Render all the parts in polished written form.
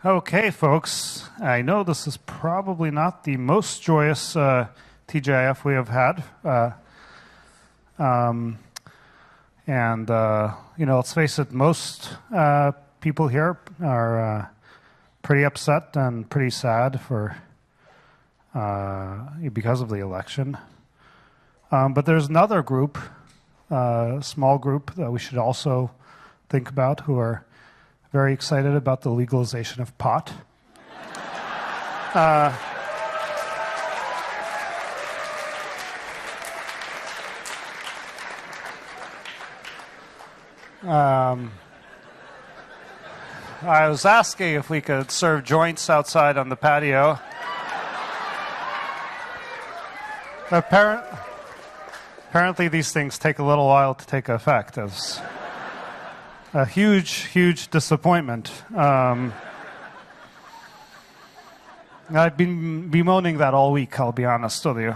Okay, folks, I know this is probably not the most joyous TGIF we have had. Let's face it, most people here are pretty upset and pretty sad because of the election. But there's another group, a small group, that we should also think about, who are very excited about the legalization of pot. I was asking if we could serve joints outside on the patio. Apparently these things take a little while to take effect. It's a huge, huge disappointment. I've been bemoaning that all week, I'll be honest with you.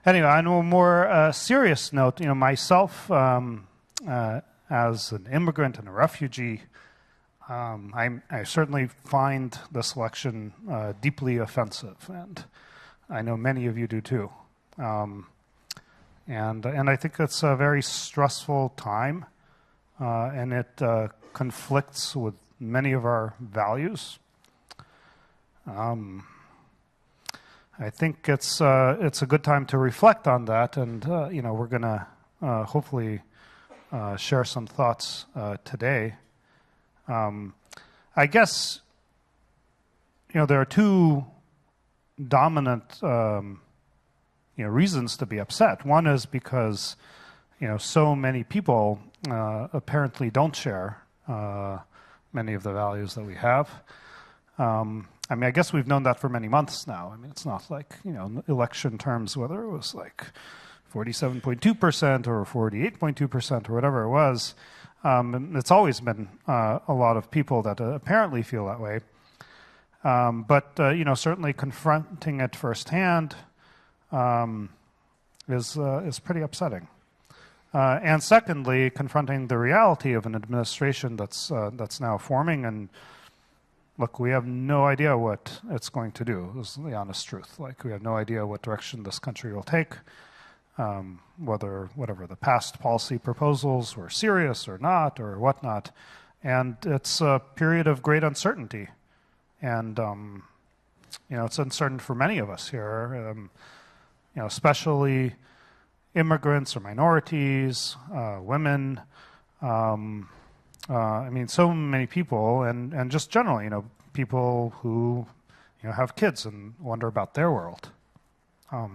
Anyway, on a more serious note, myself, as an immigrant and a refugee, I certainly find this election deeply offensive, and I know many of you do too. And I think it's a very stressful time, and it conflicts with many of our values. I think it's a good time to reflect on that, and we're going to hopefully share some thoughts today. I guess there are two dominant reasons to be upset. One is because so many people apparently don't share many of the values that we have. I guess we've known that for many months now. It's not like, election terms, whether it was like 47.2% or 48.2% or whatever it was. It's always been a lot of people that apparently feel that way. But certainly confronting it firsthand is pretty upsetting. And secondly, confronting the reality of an administration that's now forming, and look, we have no idea what it's going to do, is the honest truth. We have no idea what direction this country will take, whatever the past policy proposals were serious or not, or whatnot. And it's a period of great uncertainty. And, it's uncertain for many of us here, especially immigrants or minorities, women, so many people, and just generally, people who, have kids and wonder about their world. I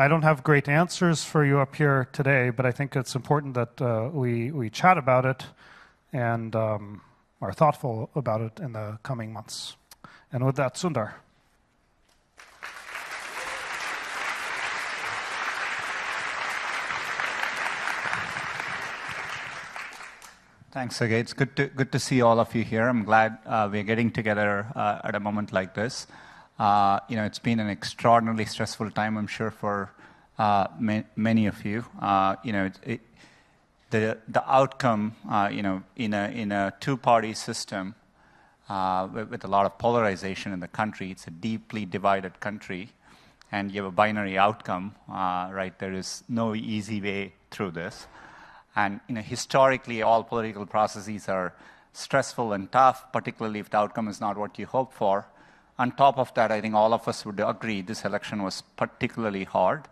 don't have great answers for you up here today, but I think it's important that we chat about it and are thoughtful about it in the coming months. And with that, Sundar. Thanks, Sergey. It's good to see all of you here. I'm glad we're getting together at a moment like this. It's been an extraordinarily stressful time, I'm sure, for many of you. The outcome, in a two-party system with a lot of polarization in the country, it's a deeply divided country, and you have a binary outcome, right? There is no easy way through this. And historically, all political processes are stressful and tough, particularly if the outcome is not what you hope for. On top of that, I think all of us would agree this election was particularly hard.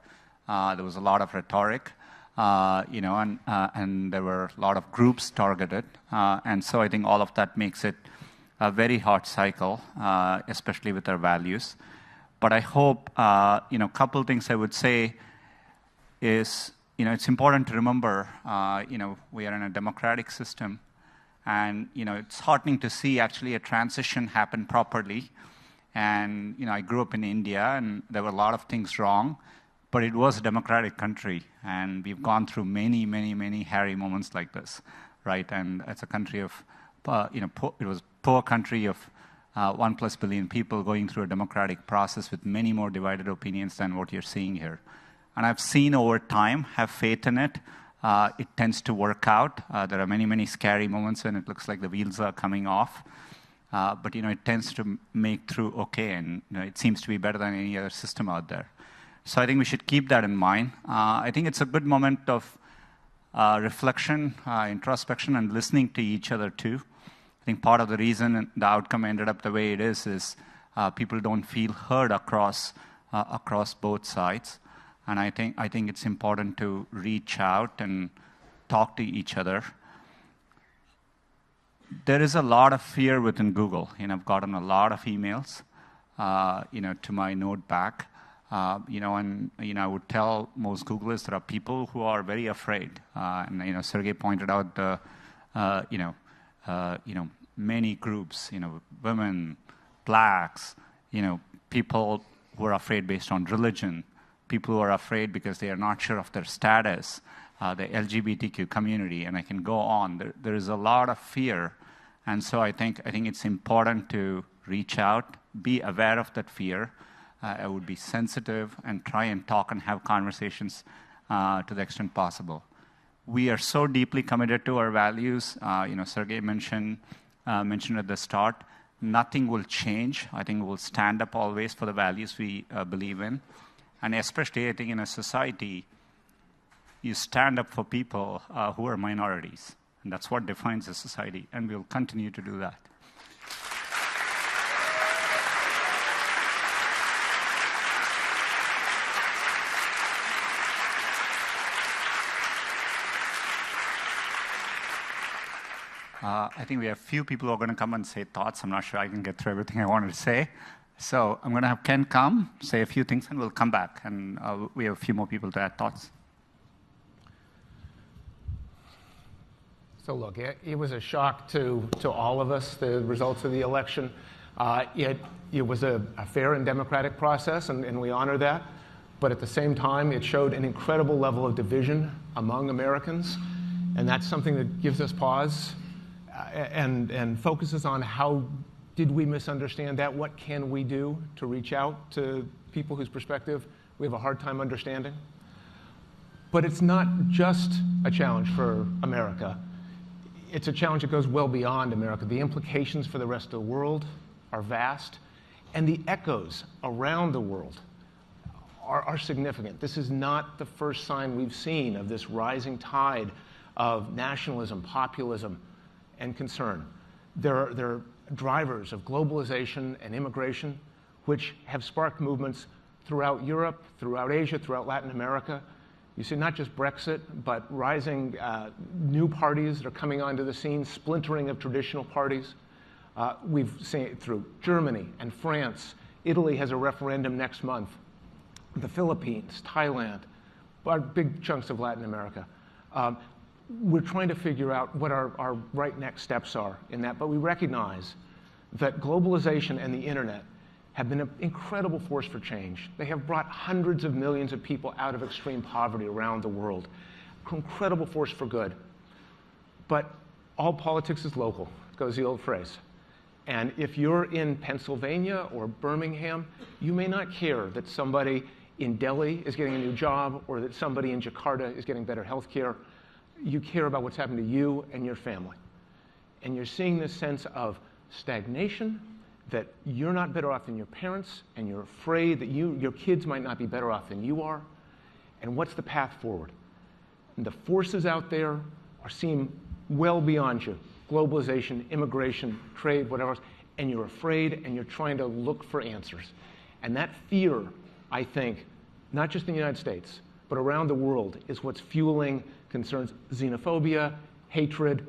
There was a lot of rhetoric, and there were a lot of groups targeted. And so I think all of that makes it a very hard cycle, especially with our values. But I hope, a couple things I would say is, it's important to remember, we are in a democratic system, and, it's heartening to see actually a transition happen properly. And, I grew up in India, and there were a lot of things wrong, but it was a democratic country, and we've gone through many, many, many hairy moments like this, right? And it's a country of, it was a poor country of 1+ billion people going through a democratic process with many more divided opinions than what you're seeing here. And I've seen over time, have faith in it. It tends to work out. There are many, many scary moments when it looks like the wheels are coming off. But it tends to make through okay, and it seems to be better than any other system out there. So I think we should keep that in mind. I think it's a good moment of reflection, introspection, and listening to each other too. I think part of the reason the outcome ended up the way it is people don't feel heard across both sides. And I think it's important to reach out and talk to each other. There is a lot of fear within Google. I've gotten a lot of emails, to my note back. And I would tell most Googlers there are people who are very afraid. And Sergey pointed out the, many groups, women, blacks, people who are afraid based on religion, people who are afraid because they are not sure of their status, the LGBTQ community, and I can go on. There is a lot of fear, and so I think it's important to reach out, be aware of that fear. I would be sensitive and try and talk and have conversations to the extent possible. We are so deeply committed to our values. Sergey mentioned at the start, nothing will change. I think we'll stand up always for the values we believe in. And especially, I think, in a society, you stand up for people who are minorities. And that's what defines a society. And we'll continue to do that. I think we have a few people who are going to come and say thoughts. I'm not sure I can get through everything I wanted to say. So I'm going to have Ken come, say a few things, and we'll come back. And we have a few more people to add thoughts. So look, it was a shock to all of us, the results of the election. It was a fair and democratic process, and we honor that. But at the same time, it showed an incredible level of division among Americans. And that's something that gives us pause and focuses on how did we misunderstand that? What can we do to reach out to people whose perspective we have a hard time understanding? But it's not just a challenge for America. It's a challenge that goes well beyond America. The implications for the rest of the world are vast, and the echoes around the world are significant. This is not the first sign we've seen of this rising tide of nationalism, populism, and concern. There are drivers of globalization and immigration which have sparked movements throughout Europe, throughout Asia, throughout Latin America. You see not just Brexit, but rising new parties that are coming onto the scene, splintering of traditional parties. We've seen it through Germany and France. Italy has a referendum next month. The Philippines, Thailand, big chunks of Latin America. We're trying to figure out what our right next steps are in that, but we recognize that globalization and the internet have been an incredible force for change. They have brought hundreds of millions of people out of extreme poverty around the world. Incredible force for good. But all politics is local, goes the old phrase. And if you're in Pennsylvania or Birmingham, you may not care that somebody in Delhi is getting a new job or that somebody in Jakarta is getting better health care. You care about what's happening to you and your family. And you're seeing this sense of stagnation, that you're not better off than your parents, and you're afraid that your kids might not be better off than you are. And what's the path forward? And the forces out there seem well beyond you. Globalization, immigration, trade, whatever else. And you're afraid, and you're trying to look for answers. And that fear, I think, not just in the United States, but around the world, is what's fueling concerns, xenophobia, hatred,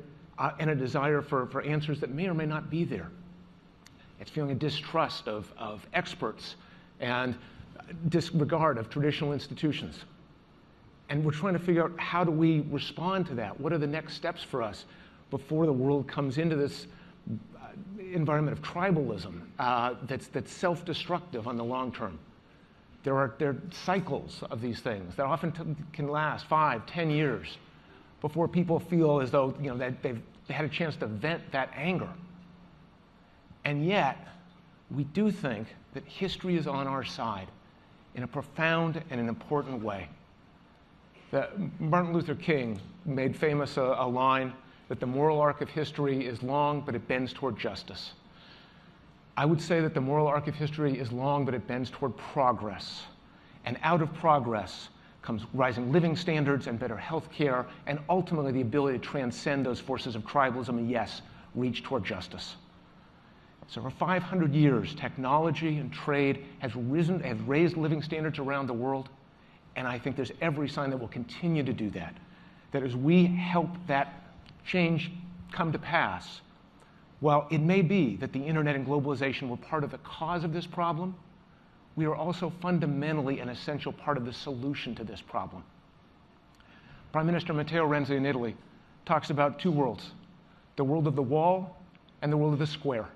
and a desire for answers that may or may not be there. It's feeling a distrust of experts and disregard of traditional institutions. And we're trying to figure out, how do we respond to that? What are the next steps for us before the world comes into this environment of tribalism that's self-destructive on the long term? There are cycles of these things that often can last 5, 10 years before people feel as though that they've had a chance to vent that anger. And yet, we do think that history is on our side in a profound and an important way. Martin Luther King made famous a line that the moral arc of history is long, but it bends toward justice. I would say that the moral arc of history is long, but it bends toward progress. And out of progress comes rising living standards and better health care, and ultimately the ability to transcend those forces of tribalism and, yes, reach toward justice. So for 500 years, technology and trade has raised living standards around the world, and I think there's every sign that we'll continue to do that. That as we help that change come to pass, while it may be that the internet and globalization were part of the cause of this problem, we are also fundamentally an essential part of the solution to this problem. Prime Minister Matteo Renzi in Italy talks about two worlds, the world of the wall and the world of the square.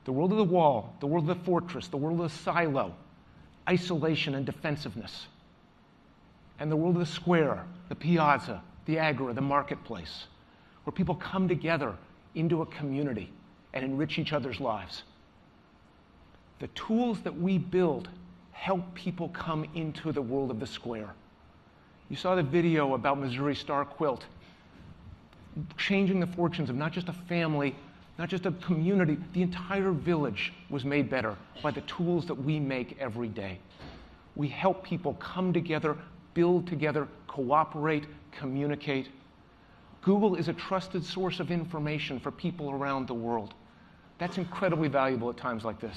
The world of the wall, the world of the fortress, the world of the silo, isolation and defensiveness. And the world of the square, the piazza, the agora, the marketplace, where people come together into a community and enrich each other's lives. The tools that we build help people come into the world of the square. You saw the video about Missouri Star Quilt, changing the fortunes of not just a family, not just a community, the entire village was made better by the tools that we make every day. We help people come together, build together, cooperate, communicate. Google is a trusted source of information for people around the world. That's incredibly valuable at times like this.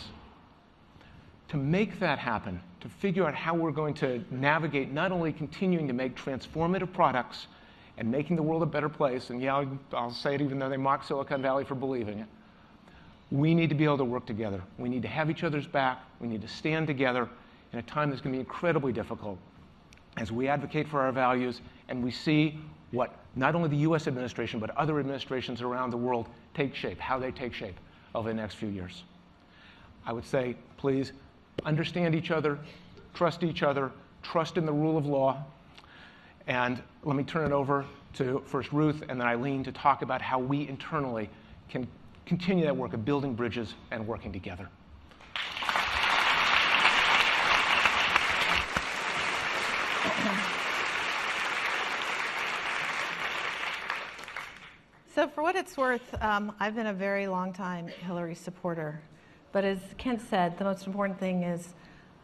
To make that happen, to figure out how we're going to navigate not only continuing to make transformative products and making the world a better place, and yeah, I'll say it even though they mock Silicon Valley for believing it, we need to be able to work together. We need to have each other's back. We need to stand together in a time that's going to be incredibly difficult as we advocate for our values and we see what not only the US administration, but other administrations around the world take shape, how they take shape over the next few years. I would say, please, understand each other, trust in the rule of law, and let me turn it over to first Ruth and then Eileen to talk about how we internally can continue that work of building bridges and working together. So for what it's worth, I've been a very long time Hillary supporter. But as Kent said, the most important thing is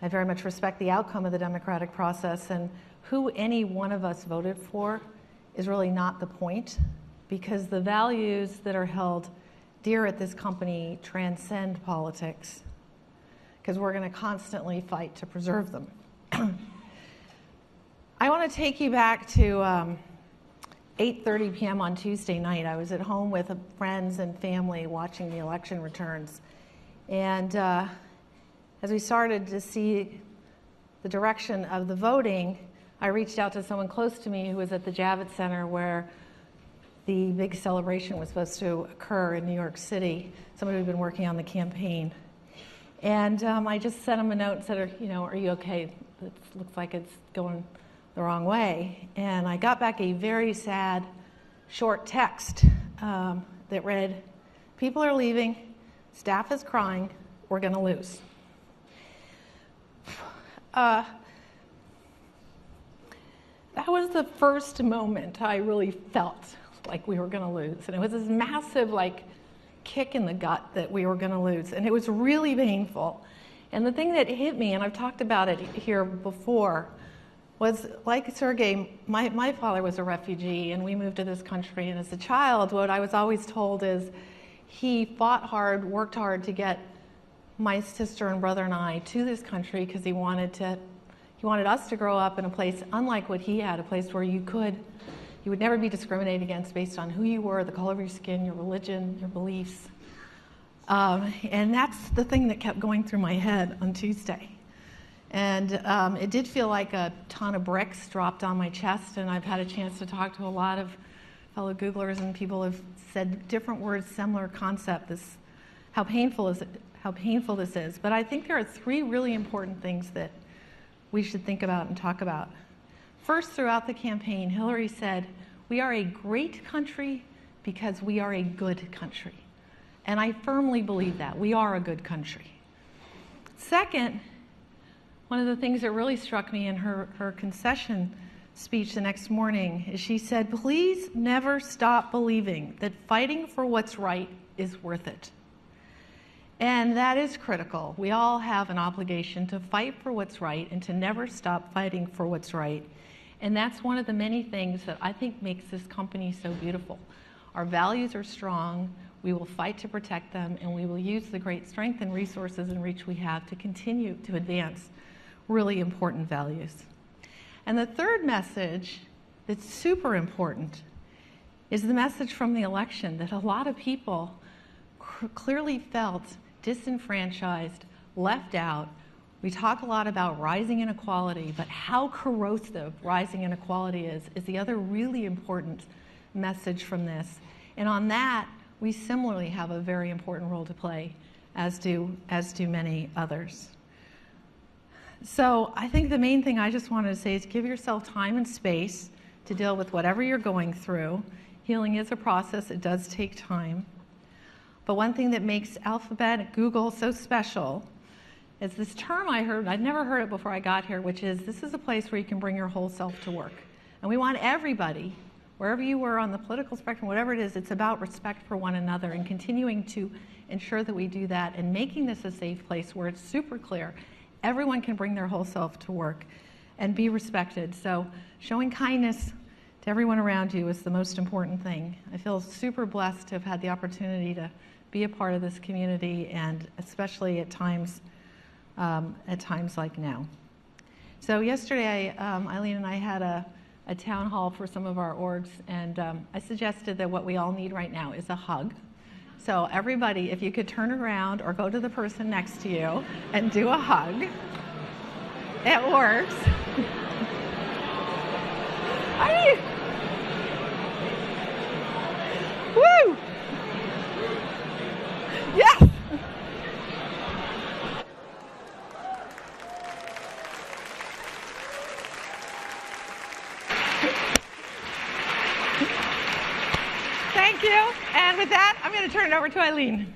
I very much respect the outcome of the democratic process, and who any one of us voted for is really not the point, because the values that are held dear at this company transcend politics, because we're going to constantly fight to preserve them. I want to take you back to 8:30 p.m. on Tuesday night. I was at home with friends and family watching the election returns. And as we started to see the direction of the voting, I reached out to someone close to me who was at the Javits Center where the big celebration was supposed to occur in New York City, somebody who'd been working on the campaign. And I just sent him a note and said, are you okay? It looks like it's going the wrong way. And I got back a very sad, short text that read, "People are leaving, staff is crying, we're going to lose." That was the first moment I really felt like we were going to lose. And it was this massive, kick in the gut that we were going to lose. And it was really painful. And the thing that hit me, and I've talked about it here before, was like Sergei, my father was a refugee, and we moved to this country. And as a child, what I was always told is he fought hard, worked hard to get my sister and brother and I to this country because he wanted us to grow up in a place unlike what he had, a place where you would never be discriminated against based on who you were, the color of your skin, your religion, your beliefs. And that's the thing that kept going through my head on Tuesday. And it did feel like a ton of bricks dropped on my chest, and I've had a chance to talk to a lot of fellow Googlers, and people have said different words, similar concept, how painful this is. But I think there are three really important things that we should think about and talk about. First, throughout the campaign, Hillary said, "We are a great country because we are a good country." And I firmly believe that. We are a good country. Second, one of the things that really struck me in her concession speech the next morning is she said, "Please never stop believing that fighting for what's right is worth it." And that is critical. We all have an obligation to fight for what's right and to never stop fighting for what's right. And that's one of the many things that I think makes this company so beautiful. Our values are strong. We will fight to protect them, and we will use the great strength and resources and reach we have to continue to advance really important values. And the third message that's super important is the message from the election that a lot of people clearly felt disenfranchised, left out. We talk a lot about rising inequality, but how corrosive rising inequality is the other really important message from this. And on that, we similarly have a very important role to play, as do many others. So I think the main thing I just wanted to say is give yourself time and space to deal with whatever you're going through. Healing is a process. It does take time. But one thing that makes Alphabet, Google so special is this term I heard, I'd never heard it before I got here, which is this is a place where you can bring your whole self to work. And we want everybody, wherever you were on the political spectrum, whatever it is, it's about respect for one another and continuing to ensure that we do that and making this a safe place where it's super clear everyone can bring their whole self to work and be respected. So showing kindness to everyone around you is the most important thing. I feel super blessed to have had the opportunity to be a part of this community, and especially at times like now. So yesterday, Eileen and I had a town hall for some of our orgs, and I suggested that what we all need right now is a hug. So everybody, if you could turn around or go to the person next to you and do a hug. It works. Woo! Yes! Thank you. And with that, I'm going to turn it over to Eileen.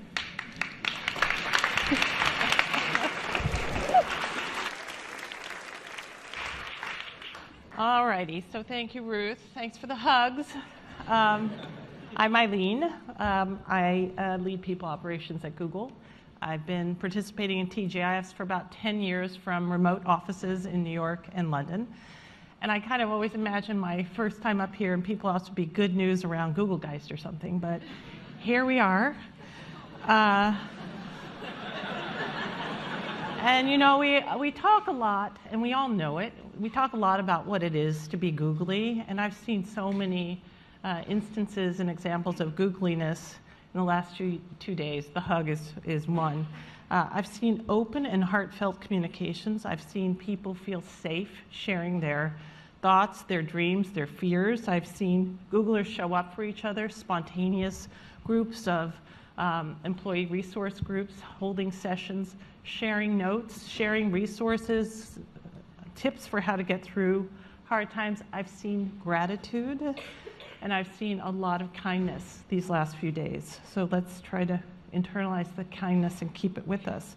All righty. So thank you, Ruth. Thanks for the hugs. I'm Eileen. I lead people operations at Google. I've been participating in TGIFs for about 10 years from remote offices in New York and London. And I kind of always imagine my first time up here and people ought to be good news around Google Geist or something, but here we are. And you know, we talk a lot, and we all know it, we talk a lot about what it is to be googly, and I've seen so many instances and examples of googliness in the last 2 days. The hug is one. I've seen open and heartfelt communications. I've seen people feel safe sharing their thoughts, their dreams, their fears. I've seen Googlers show up for each other, spontaneous groups of employee resource groups holding sessions, sharing notes, sharing resources, tips for how to get through hard times. I've seen gratitude, and I've seen a lot of kindness these last few days. So let's try to internalize the kindness and keep it with us.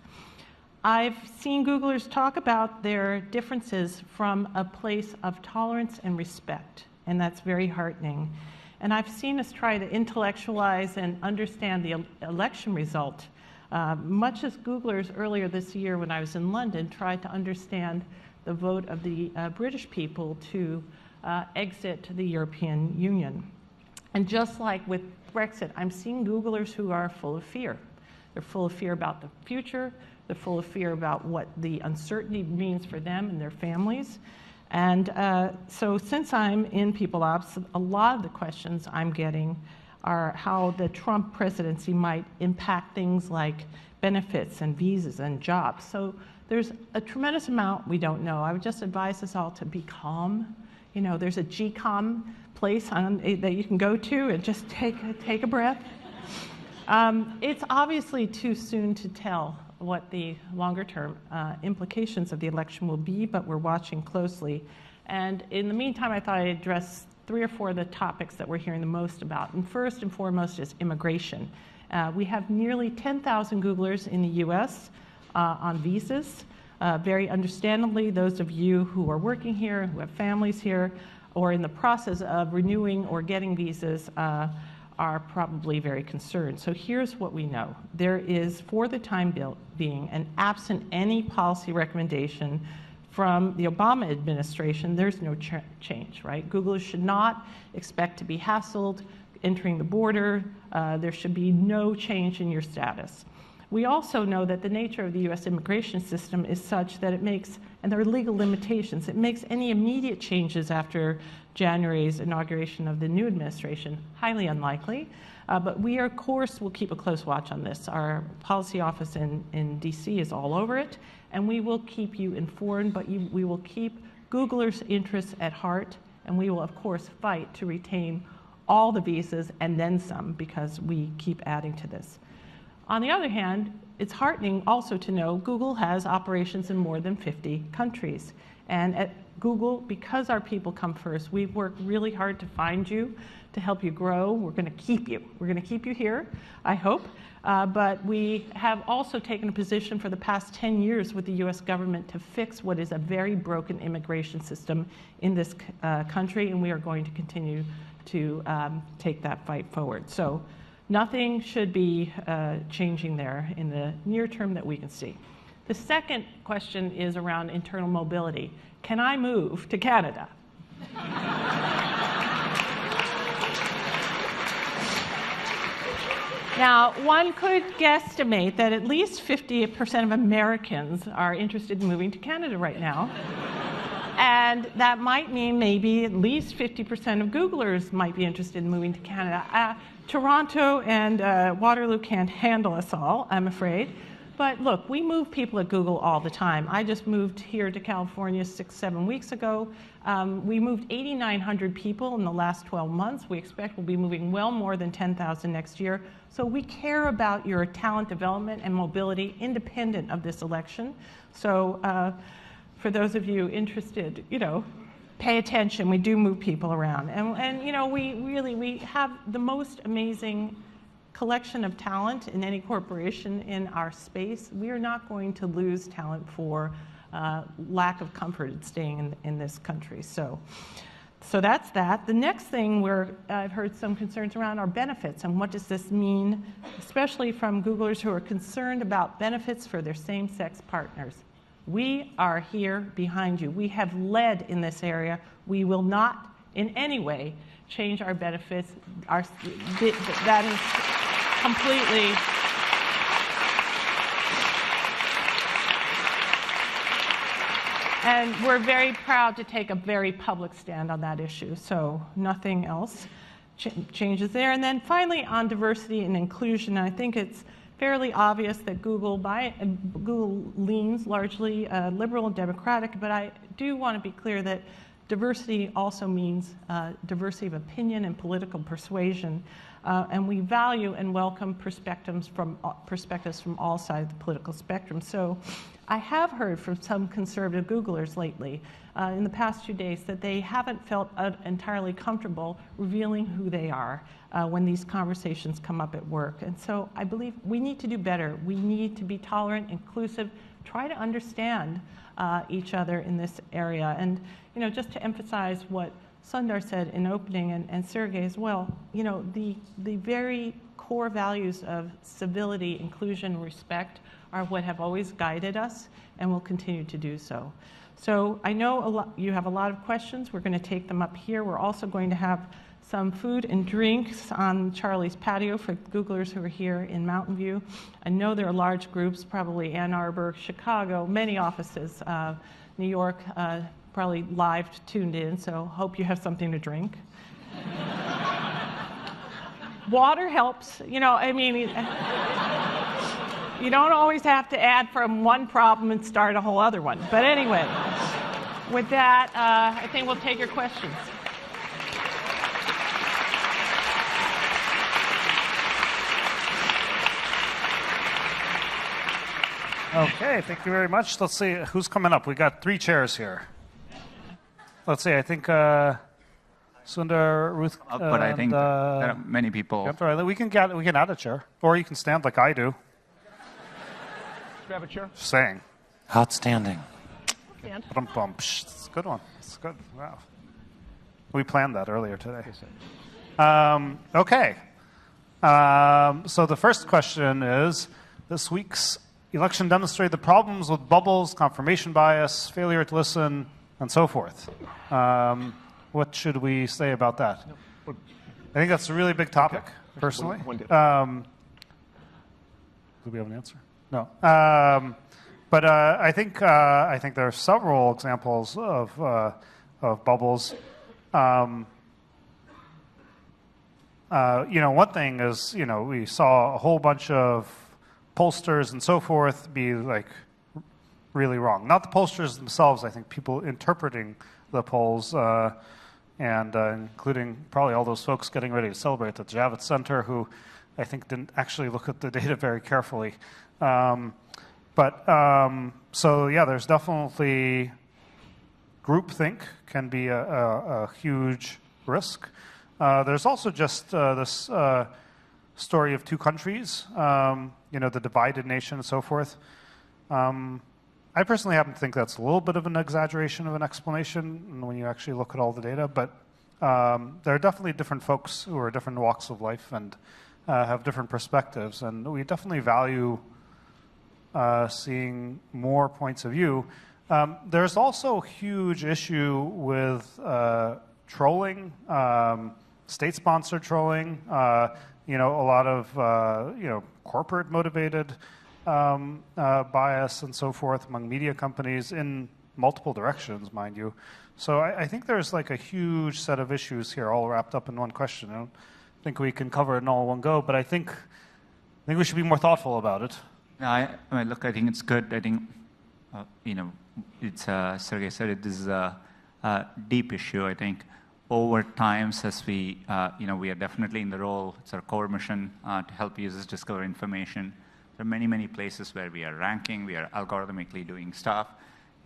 I've seen Googlers talk about their differences from a place of tolerance and respect, and that's very heartening. And I've seen us try to intellectualize and understand the election result, much as Googlers earlier this year when I was in London tried to understand the vote of the British people to exit the European Union. And just like with Brexit, I'm seeing Googlers who are full of fear. They're full of fear about the future. They're full of fear about what the uncertainty means for them and their families. And so since I'm in People Ops, a lot of the questions I'm getting are how the Trump presidency might impact things like benefits and visas and jobs. So there's a tremendous amount we don't know. I would just advise us all to be calm. You know, there's a GCOM place that you can go to and just take a breath. It's obviously too soon to tell what the longer-term implications of the election will be, but we're watching closely. And in the meantime, I thought I'd address 3 or 4 of the topics that we're hearing the most about. And first and foremost is immigration. We have nearly 10,000 Googlers in the US on visas. Very understandably, those of you who are working here, who have families here, or in the process of renewing or getting visas are probably very concerned. So here's what we know. There is, for the time being, and absent any policy recommendation from the Obama administration, there's no change, right? Google should not expect to be hassled entering the border. There should be no change in your status. We also know that the nature of the U.S. immigration system is such that it makes, and there are legal limitations, it makes any immediate changes after January's inauguration of the new administration highly unlikely. But we, of course, will keep a close watch on this. Our policy office in D.C. is all over it, and we will keep you informed, but we will keep Googlers' interests at heart, and we will, of course, fight to retain all the visas and then some, because we keep adding to this. On the other hand, it's heartening also to know Google has operations in more than 50 countries. And at Google, because our people come first, we've worked really hard to find you, to help you grow. We're going to keep you. We're going to keep you here, I hope. But we have also taken a position for the past 10 years with the US government to fix what is a very broken immigration system in this country, and we are going to continue to take that fight forward. So nothing should be changing there in the near term that we can see. The second question is around internal mobility. Can I move to Canada? Now, one could guesstimate that at least 50% of Americans are interested in moving to Canada right now. And that might mean maybe at least 50% of Googlers might be interested in moving to Canada. Toronto and Waterloo can't handle us all, I'm afraid. But look, we move people at Google all the time. I just moved here to California 6-7 weeks ago. We moved 8,900 people in the last 12 months. We expect we'll be moving well more than 10,000 next year. So we care about your talent development and mobility independent of this election. So for those of you interested, pay attention. We do move people around. And we have the most amazing collection of talent in any corporation in our space. We are not going to lose talent for lack of comfort in staying in this country. So that's that. The next thing I've heard some concerns around are benefits, and what does this mean, especially from Googlers who are concerned about benefits for their same-sex partners. We are here behind you. We have led in this area. We will not in any way change our benefits. That is completely and we're very proud to take a very public stand on that issue. So nothing else changes there. And then finally on diversity and inclusion, I think it's fairly obvious that Google leans largely liberal and democratic, but I do want to be clear that diversity also means diversity of opinion and political persuasion, and we value and welcome perspectives from all sides of the political spectrum. So I have heard from some conservative Googlers lately in the past 2 days that they haven't felt entirely comfortable revealing who they are when these conversations come up at work. And so I believe we need to do better. We need to be tolerant, inclusive, try to understand each other in this area. And just to emphasize what Sundar said in opening, and Sergey as well, the very core values of civility, inclusion, respect are what have always guided us and will continue to do so. So I know you have a lot of questions. We're going to take them up here. We're also going to have some food and drinks on Charlie's patio for Googlers who are here in Mountain View. I know there are large groups, probably Ann Arbor, Chicago, many offices, New York, probably live tuned in, so hope you have something to drink. Water helps, you don't always have to add from one problem and start a whole other one. But anyway, with that, I think we'll take your questions. Okay, thank you very much. Let's see who's coming up. We got 3 chairs here. Let's see, I think Sundar, Ruth, but I think there are many people. We can add a chair, or you can stand like I do. Grab a chair. Just saying. Outstanding. Stand. It's a good one. It's good. Wow. We planned that earlier today. Okay. So the first question is, this week's election demonstrated the problems with bubbles, confirmation bias, failure to listen, and so forth. What should we say about that? I think that's a really big topic, personally. Do we have an answer? No. But I think there are several examples of bubbles. One thing is, we saw a whole bunch of pollsters and so forth be like really wrong. Not the pollsters themselves, I think people interpreting the polls, and including probably all those folks getting ready to celebrate at the Javits Center who I think didn't actually look at the data very carefully. So yeah, there's definitely groupthink can be a huge risk. There's also just this story of two countries, the divided nation and so forth. I personally happen to think that's a little bit of an exaggeration of an explanation when you actually look at all the data, but there are definitely different folks who are different walks of life and have different perspectives, and we definitely value seeing more points of view. There's also a huge issue with trolling, state-sponsored trolling, a lot of corporate motivated bias and so forth among media companies in multiple directions, mind you. So I think there's like a huge set of issues here all wrapped up in one question. I don't think we can cover it all in one go, but I think we should be more thoughtful about it. I think it's good. I think, it's Sergey said it, this is a deep issue. I think over time, as we are definitely in the role, it's our core mission to help users discover information. There are many, many places where we are ranking, we are algorithmically doing stuff.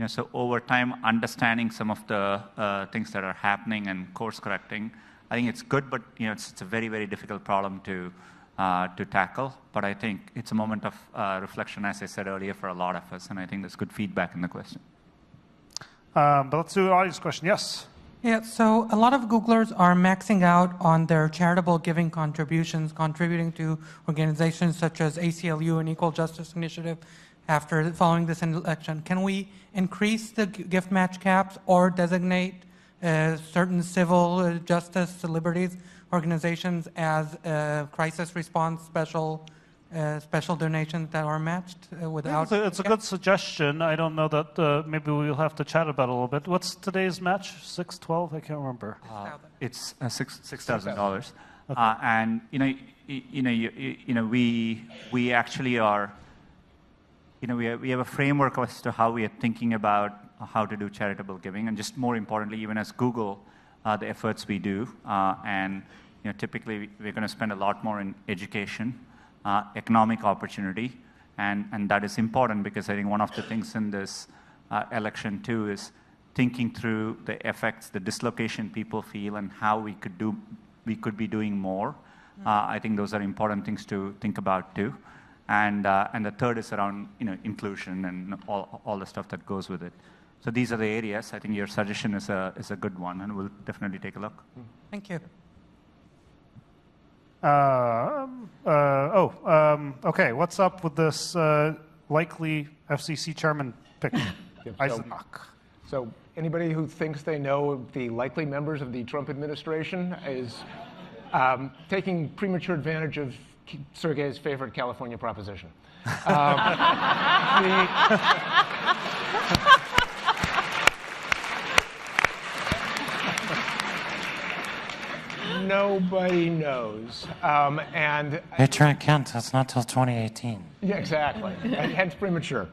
So over time, understanding some of the things that are happening and course correcting, I think it's good, but it's a very, very difficult problem to tackle. But I think it's a moment of reflection, as I said earlier, for a lot of us, and I think there's good feedback in the question. But let's do an audience question. Yes? Yeah, so a lot of Googlers are maxing out on their charitable giving contributions, contributing to organizations such as ACLU and Equal Justice Initiative following this election. Can we increase the gift match caps or designate certain civil justice liberties organizations as crisis response special donations that are matched without? It's a good suggestion. I don't know that maybe we'll have to chat about it a little bit. What's today's match? $612? I can't remember. It's $6,000. Okay. And we actually are. We have a framework as to how we are thinking about how to do charitable giving, and just more importantly, even as Google, the efforts we do, and typically we're going to spend a lot more in education. Economic opportunity, and that is important because I think one of the things in this election too is thinking through the effects, the dislocation people feel, and how we could be doing more. I think those are important things to think about too, and the third is around inclusion and all the stuff that goes with it. So these are the areas. I think your suggestion is a good one, and we'll definitely take a look. Thank you. Okay. What's up with this likely FCC chairman pick? Eisenach. So anybody who thinks they know the likely members of the Trump administration is taking premature advantage of Sergey's favorite California proposition. Nobody knows. Trent Kent, that's not till 2018. Yeah, exactly. Hence premature.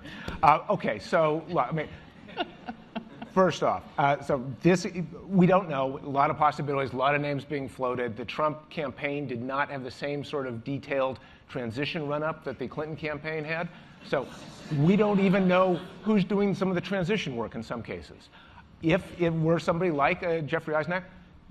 Okay, so first off, we don't know. A lot of possibilities, a lot of names being floated. The Trump campaign did not have the same sort of detailed transition run-up that the Clinton campaign had. So we don't even know who's doing some of the transition work in some cases. If it were somebody like Jeffrey Eisenach,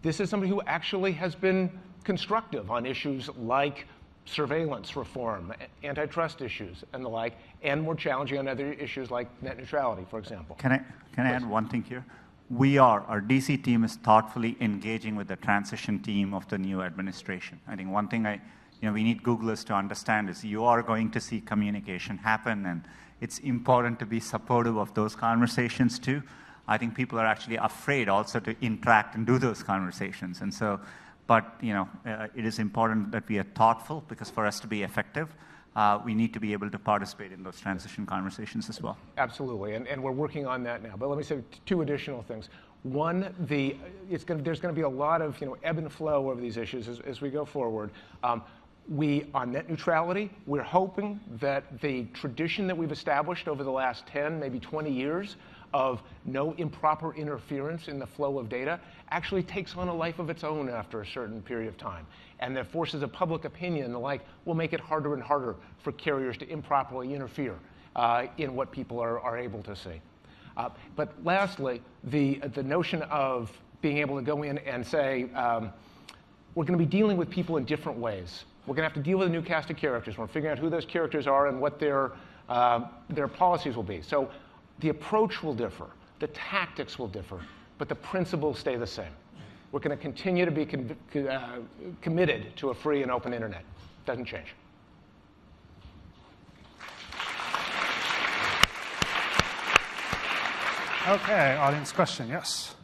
this is somebody who actually has been constructive on issues like surveillance reform, antitrust issues, and the like, and more challenging on other issues like net neutrality, for example. Can I add one thing here? our DC team is thoughtfully engaging with the transition team of the new administration. I think one thing we need Googlers to understand is you are going to see communication happen, and it's important to be supportive of those conversations too. I think people are actually afraid also to interact and do those conversations. And so, but it is important that we are thoughtful, because for us to be effective, we need to be able to participate in those transition conversations as well. Absolutely, and we're working on that now. But let me say two additional things. One, there's going to be a lot of ebb and flow over these issues as we go forward. On net neutrality, we're hoping that the tradition that we've established over the last 10, maybe 20 years of no improper interference in the flow of data actually takes on a life of its own after a certain period of time. And the forces of public opinion and the like will make it harder and harder for carriers to improperly interfere in what people are able to see. But lastly, the notion of being able to go in and say, we're going to be dealing with people in different ways. We're going to have to deal with a new cast of characters. We're figuring out who those characters are and what their policies will be. So the approach will differ, the tactics will differ, but the principles stay the same. We're going to continue to be committed to a free and open internet. Doesn't change. Okay, audience question, yes.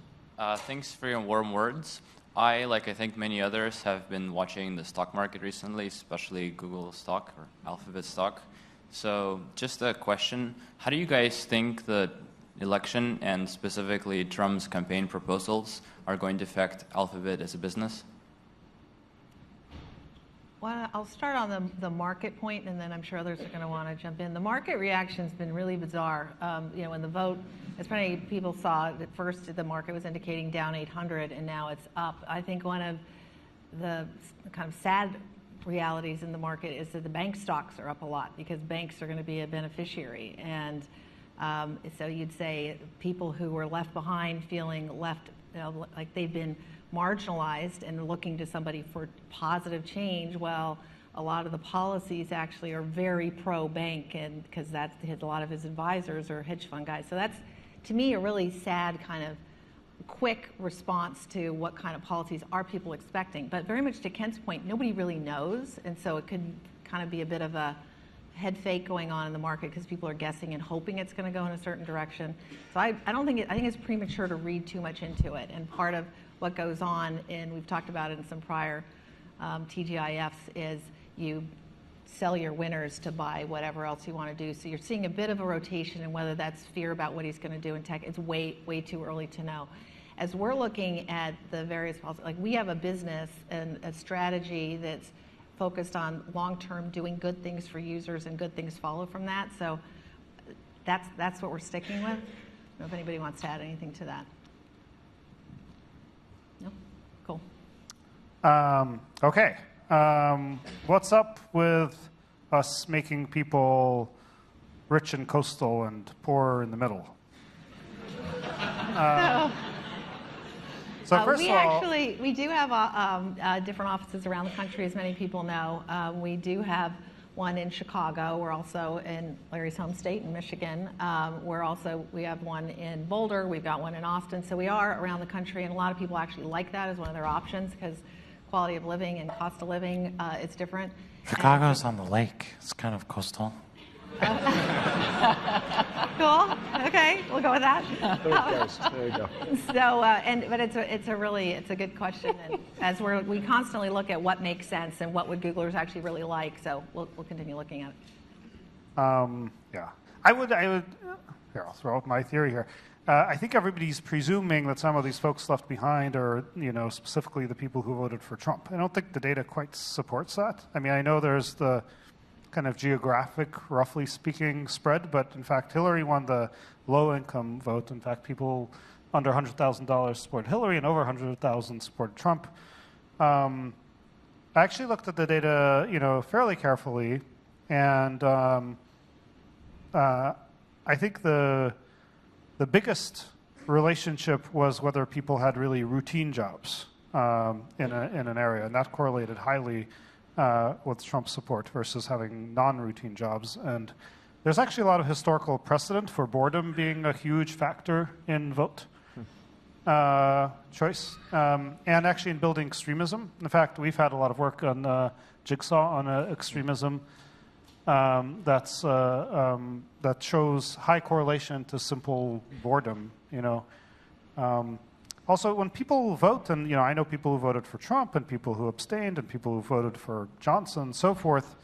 Thanks for your warm words. I think many others, have been watching the stock market recently, especially Google stock or Alphabet stock. So just a question, how do you guys think the election and specifically Trump's campaign proposals are going to affect Alphabet as a business? Well, I'll start on the market point, and then I'm sure others are going to want to jump in. The market reaction's been really bizarre. In the vote, as many people saw, at first the market was indicating down 800, and now it's up. I think one of the kind of sad realities in the market is that the bank stocks are up a lot, because banks are going to be a beneficiary. And so you'd say people who were left behind, feeling left, like they've been marginalized and looking to somebody for positive change. Well, a lot of the policies actually are very pro-bank, and because a lot of his advisors are hedge fund guys. So that's, to me, a really sad kind of quick response to what kind of policies are people expecting. But very much to Kent's point, nobody really knows, and so it could kind of be a bit of a head fake going on in the market, because people are guessing and hoping it's going to go in a certain direction. So I think it's premature to read too much into it. And part of what goes on, and we've talked about it in some prior TGIFs, is you sell your winners to buy whatever else you want to do. So you're seeing a bit of a rotation, and whether that's fear about what he's going to do in tech, it's way too early to know. As we're looking at the various policies, like we have a business and a strategy that's focused on long-term doing good things for users, and good things follow from that. So that's what we're sticking with. I don't know if anybody wants to add anything to that. No? Cool. Okay. What's up with us making people rich and coastal and poor in the middle? So first of all, we do have different offices around the country, as many people know. We do have one in Chicago. We're also in Larry's home state in Michigan. We have one in Boulder. We've got one in Austin. So we are around the country, and a lot of people actually like that as one of their options, because quality of living and cost of living is different. Chicago's on the lake. It's kind of coastal. Cool. Okay, we'll go with that. There you go. So, but it's a good question, and as we constantly look at what makes sense and what would Googlers actually really like. So we'll continue looking at it. Yeah, I would. Here, I'll throw out my theory here. I think everybody's presuming that some of these folks left behind are, specifically the people who voted for Trump. I don't think the data quite supports that. I mean, I know there's the kind of geographic, roughly speaking, spread, but in fact, Hillary won the low-income vote. In fact, people under $100,000 supported Hillary, and over $100,000 supported Trump. I actually looked at the data, fairly carefully, and I think the biggest relationship was whether people had really routine jobs in an area, and that correlated highly with Trump's support versus having non-routine jobs. And there's actually a lot of historical precedent for boredom being a huge factor in vote. choice, and actually in building extremism. In fact, we've had a lot of work on Jigsaw on extremism that shows high correlation to simple boredom. Also, when people vote, and I know people who voted for Trump, and people who abstained, and people who voted for Johnson, and so forth.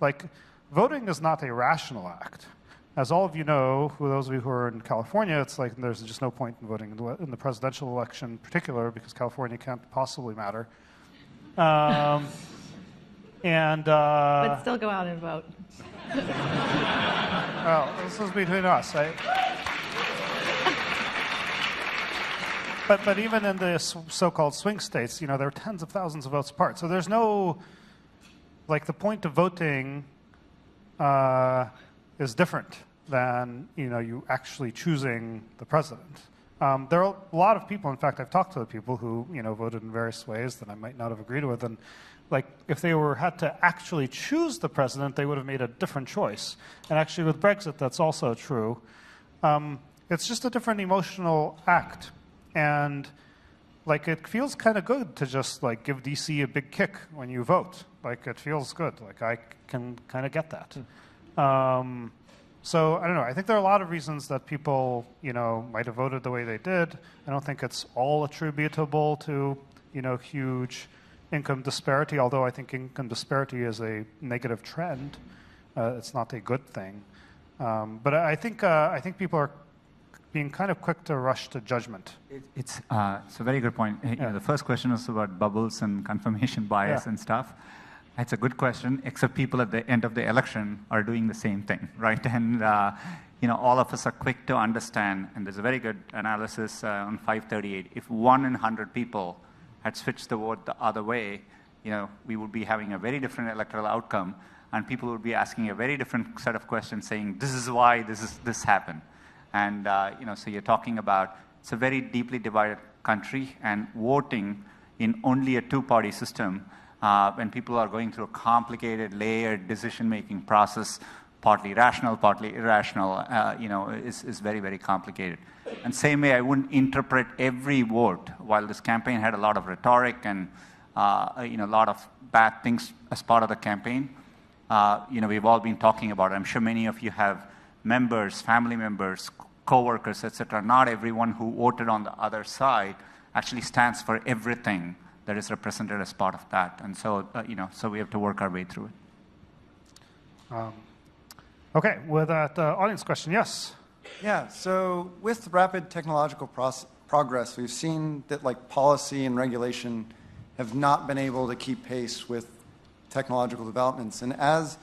Like, voting is not a rational act. As all of you know, for those of you who are in California, it's like there's just no point in voting in the presidential election in particular because California can't possibly matter. But still go out and vote. Well, this is between us. But even in the so-called swing states, there are tens of thousands of votes apart. So there's no, the point of voting is different than you actually choosing the president. There are a lot of people. In fact, I've talked to the people who voted in various ways that I might not have agreed with, and if they had to actually choose the president, they would have made a different choice. And actually, with Brexit, that's also true. It's just a different emotional act, and it feels kind of good to just give DC a big kick when you vote. It feels good. I can kind of get that. So I don't know. I think there are a lot of reasons that people, might have voted the way they did. I don't think it's all attributable to, huge income disparity. Although I think income disparity is a negative trend. It's not a good thing. But I think people are being kind of quick to rush to judgment. It's a very good point. The first question was about bubbles and confirmation bias and stuff. It's a good question, except people at the end of the election are doing the same thing, right? And, all of us are quick to understand, and there's a very good analysis on 538. If 1 in 100 people had switched the vote the other way, we would be having a very different electoral outcome, and people would be asking a very different set of questions saying, this is why this happened. And, so you're talking about, it's a very deeply divided country, and voting in only a two-party system, when people are going through a complicated, layered decision-making process, partly rational, partly irrational, is very, very complicated. And same way, I wouldn't interpret every vote. While this campaign had a lot of rhetoric and a lot of bad things as part of the campaign, we've all been talking about it. I'm sure many of you have members, family members, coworkers, etc. Not everyone who voted on the other side actually stands for everything that is represented as part of that. And so, so we have to work our way through it. Okay, with that audience question, yes? Yeah, so with rapid technological progress, we've seen that policy and regulation have not been able to keep pace with technological developments. And as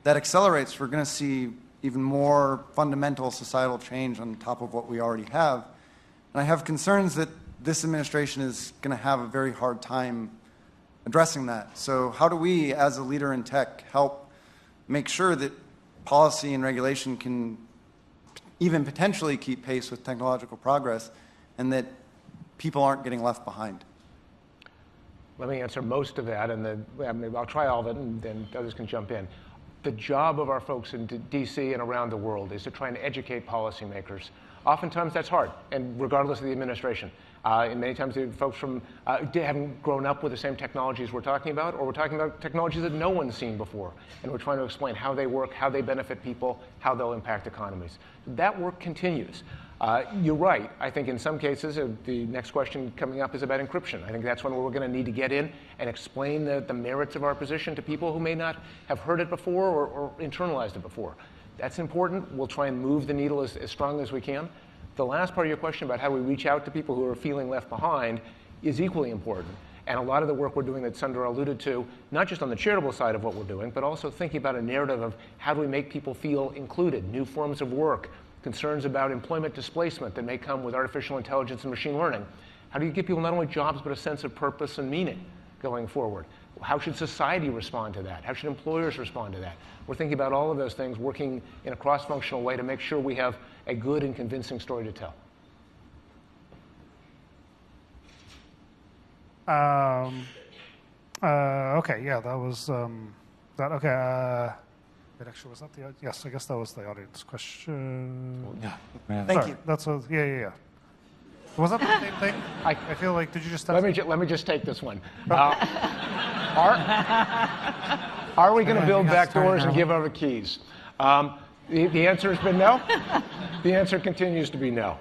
that accelerates, we're going to see even more fundamental societal change on top of what we already have. And I have concerns that this administration is going to have a very hard time addressing that. So how do we, as a leader in tech, help make sure that policy and regulation can even potentially keep pace with technological progress and that people aren't getting left behind? Let me answer most of that, and I'll try all of it, and then others can jump in. The job of our folks in DC and around the world is to try and educate policymakers. Oftentimes that's hard, and regardless of the administration. And many times the folks haven't grown up with the same technologies we're talking about, or we're talking about technologies that no one's seen before. And we're trying to explain how they work, how they benefit people, how they'll impact economies. That work continues. You're right. I think in some cases, the next question coming up is about encryption. I think that's one where we're going to need to get in and explain the merits of our position to people who may not have heard it before or internalized it before. That's important. We'll try and move the needle as strongly as we can. The last part of your question about how we reach out to people who are feeling left behind is equally important. And a lot of the work we're doing that Sundar alluded to, not just on the charitable side of what we're doing, but also thinking about a narrative of how do we make people feel included, new forms of work, concerns about employment displacement that may come with artificial intelligence and machine learning. How do you give people not only jobs, but a sense of purpose and meaning going forward? How should society respond to that? How should employers respond to that? We're thinking about all of those things, working in a cross-functional way to make sure we have a good and convincing story to tell. Okay, yeah, that was that. Okay, wait, actually, was that the? Yes, I guess that was the audience question. Yeah. Thank you. That's yeah. Was that the same thing? I feel like, did you just... Let me just take this one. Are we going to build back doors and give over keys? The answer has been no. The answer continues to be no.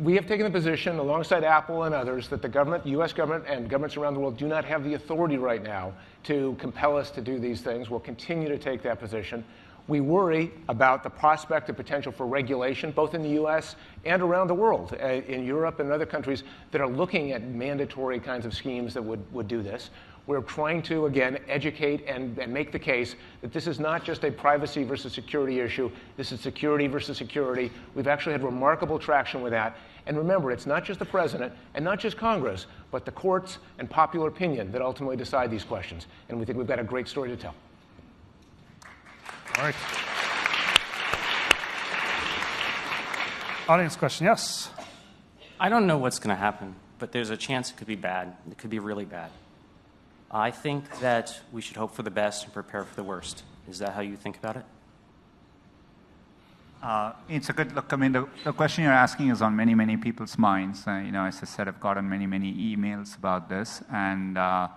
We have taken the position, alongside Apple and others, that the government, U.S. government, and governments around the world do not have the authority right now to compel us to do these things. We'll continue to take that position. We worry about the prospect of potential for regulation, both in the U.S. and around the world, in Europe and other countries that are looking at mandatory kinds of schemes that would do this. We're trying to, again, educate and make the case that this is not just a privacy versus security issue. This is security versus security. We've actually had remarkable traction with that. And remember, it's not just the president and not just Congress, but the courts and popular opinion that ultimately decide these questions. And we think we've got a great story to tell. All right. Audience question, yes? I don't know what's going to happen, but there's a chance it could be bad. It could be really bad. I think that we should hope for the best and prepare for the worst. Is that how you think about it? It's a good look. I mean, the question you're asking is on many, many people's minds. As I said, I've gotten many, many emails about this. And, the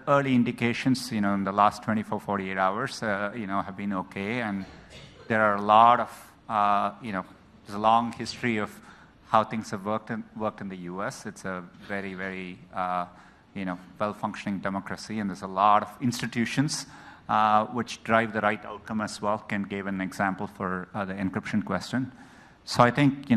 early indications, in the last 24, 48 hours, have been okay. And there are a lot of, there's a long history of how things have worked in the U.S. It's a very, very, well-functioning democracy, and there's a lot of institutions which drive the right outcome as well. Ken gave an example for the encryption question. So I think,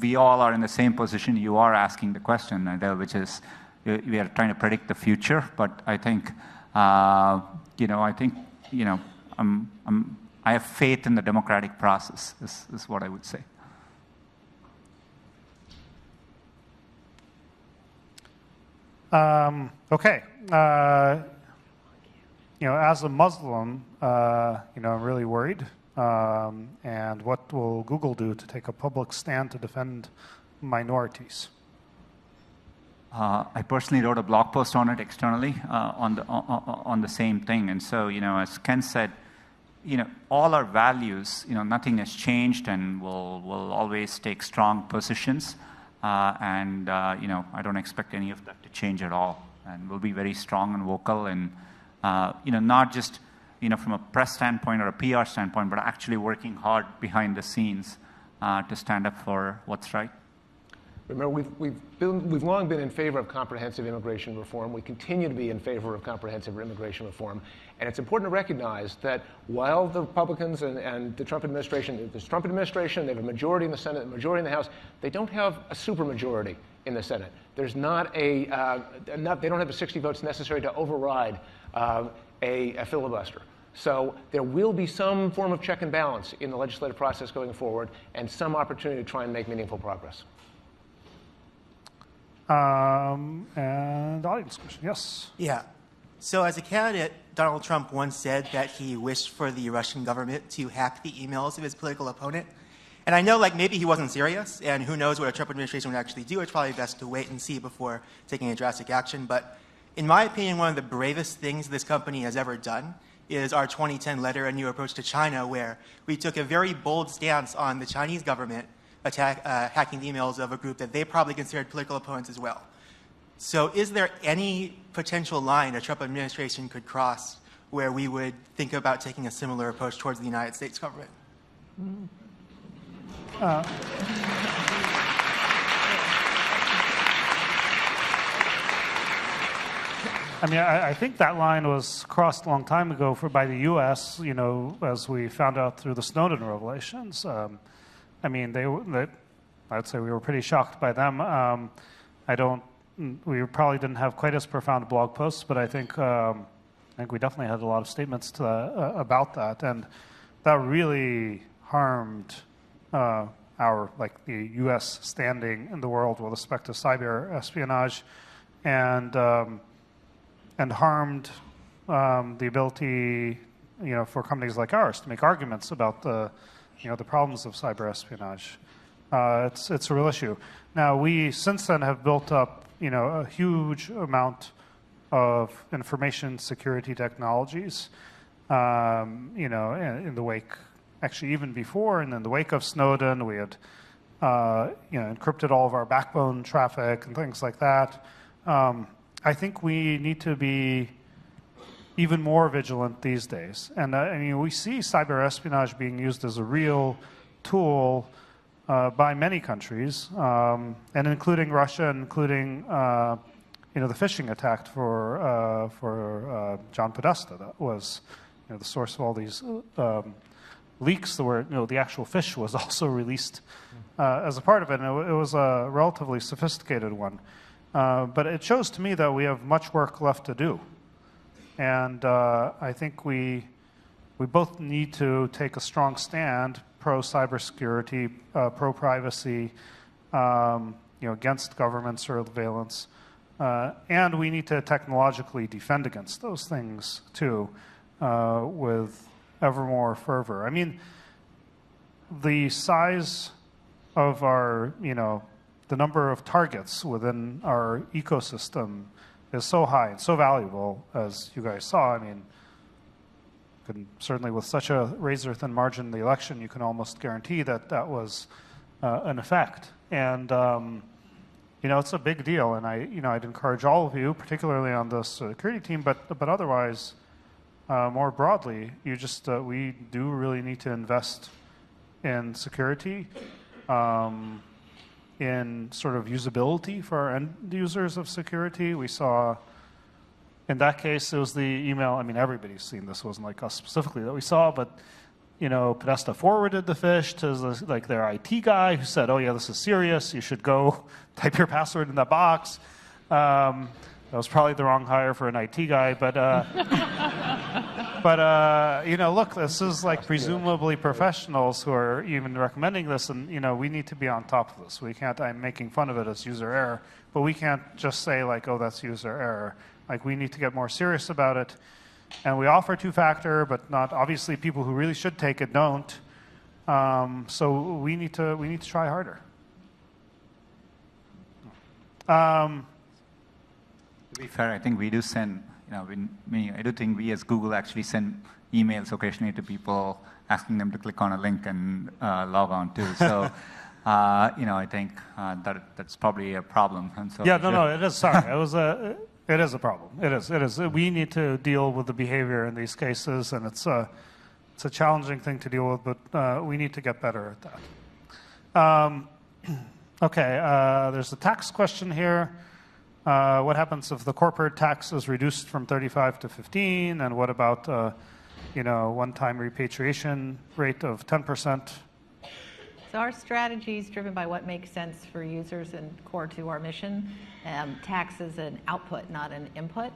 we all are in the same position you are asking the question, which is we are trying to predict the future. But I think, I have faith in the democratic process. Is what I would say. Okay. As a Muslim, I'm really worried. And what will Google do to take a public stand to defend minorities? I personally wrote a blog post on it externally on the same thing. And so, as Ken said, all our values, nothing has changed, and we'll always take strong positions. I don't expect any of that to change at all. And we'll be very strong and vocal, and not just from a press standpoint or a PR standpoint, but actually working hard behind the scenes to stand up for what's right. Remember, we've long been in favor of comprehensive immigration reform. We continue to be in favor of comprehensive immigration reform. And it's important to recognize that while the Republicans and the Trump administration, they have a majority in the Senate, a majority in the House, they don't have a supermajority in the Senate. There's not they don't have the 60 votes necessary to override a filibuster. So there will be some form of check and balance in the legislative process going forward, and some opportunity to try and make meaningful progress. And audience question, yes? Yeah. So as a candidate, Donald Trump once said that he wished for the Russian government to hack the emails of his political opponent. And I know, maybe he wasn't serious, and who knows what a Trump administration would actually do. It's probably best to wait and see before taking any drastic action. But in my opinion, one of the bravest things this company has ever done is our 2010 letter, A New Approach to China, where we took a very bold stance on the Chinese government hacking the emails of a group that they probably considered political opponents as well. So is there any potential line a Trump administration could cross where we would think about taking a similar approach towards the United States government? I think that line was crossed a long time ago by the U.S., as we found out through the Snowden revelations. I'd say we were pretty shocked by them. We probably didn't have quite as profound blog posts, but I think we definitely had a lot of statements about that, and that really harmed the U.S. standing in the world with respect to cyber espionage, and harmed the ability, for companies like ours to make arguments about the problems of cyber espionage. It's a real issue. Now, we since then have built up a huge amount of information security technologies, in the wake, actually even before, and in the wake of Snowden, we had, encrypted all of our backbone traffic and things like that. I think we need to be even more vigilant these days. And we see cyber espionage being used as a real tool by many countries, and including Russia, including the phishing attack for John Podesta. That was the source of all these leaks. Where the actual fish was also released as a part of it, and it was a relatively sophisticated one. But it shows to me that we have much work left to do, and I think we both need to take a strong stand pro cybersecurity, pro privacy, against government surveillance, and we need to technologically defend against those things too, with ever more fervor. I mean, the size of our, the number of targets within our ecosystem is so high and so valuable, as you guys saw. I mean, certainly with such a razor-thin margin in the election, you can almost guarantee that that was an effect. And, it's a big deal. And I'd encourage all of you, particularly on the security team, but otherwise, more broadly, we do really need to invest in security, in sort of usability for our end users of security. We saw, in that case, it was the email. I mean, everybody's seen this. It wasn't like us specifically that we saw, but Podesta forwarded the fish to their IT guy who said, "Oh yeah, this is serious. You should go type your password in that box." That was probably the wrong hire for an IT guy, but look, this is like presumably professionals who are even recommending this, and we need to be on top of this. We can't. I'm making fun of it as user error, but we can't just say like, "Oh, that's user error." Like, we need to get more serious about it, and we offer two-factor, but not obviously people who really should take it don't. So we need to try harder. To be fair, I think we do send, I do think we as Google actually send emails occasionally to people asking them to click on a link and log on too. So, I think that's probably a problem. And so it is. Sorry, it is a problem. It is. We need to deal with the behavior in these cases, and it's a challenging thing to deal with, but we need to get better at that. Okay, there's a tax question here. What happens if the corporate tax is reduced from 35 to 15? And what about, one-time repatriation rate of 10%? So our strategy is driven by what makes sense for users and core to our mission. Tax is an output, not an input.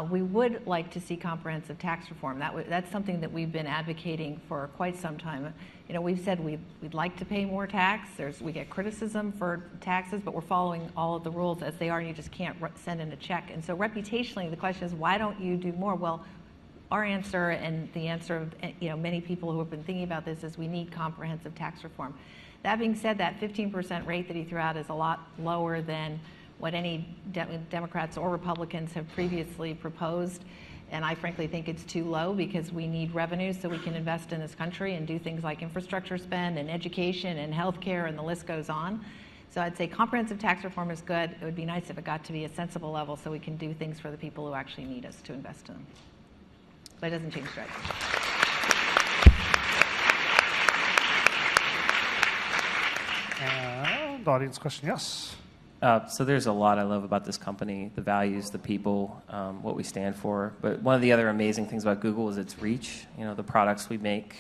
We would like to see comprehensive tax reform. That's something that we've been advocating for quite some time. We've said we'd like to pay more tax. We get criticism for taxes, but we're following all of the rules as they are, and you just can't send in a check. And so reputationally, the question is, why don't you do more? Well, our answer, and the answer of many people who have been thinking about this, is we need comprehensive tax reform. That being said, that 15% rate that he threw out is a lot lower than what any Democrats or Republicans have previously proposed. And I frankly think it's too low, because we need revenues so we can invest in this country and do things like infrastructure spend and education and healthcare, and the list goes on. So I'd say comprehensive tax reform is good. It would be nice if it got to be a sensible level so we can do things for the people who actually need us to invest in them. But it doesn't change strategy. The audience question, yes. So there's a lot I love about this company, the values, the people, what we stand for. But one of the other amazing things about Google is its reach. The products we make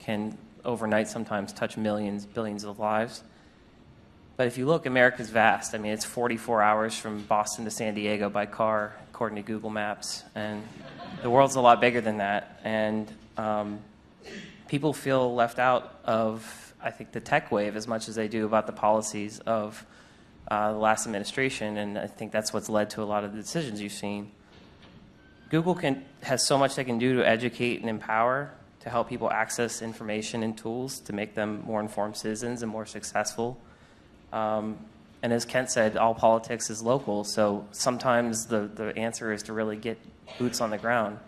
can overnight sometimes touch millions, billions of lives. But if you look, America's vast. I mean, it's 44 hours from Boston to San Diego by car, according to Google Maps. And the world's a lot bigger than that. And people feel left out of, I think, the tech wave as much as they do about the policies of the last administration, and I think that's what's led to a lot of the decisions you've seen. Google has so much they can do to educate and empower, to help people access information and tools to make them more informed citizens and more successful. And as Kent said, all politics is local, so sometimes the answer is to really get boots on the ground.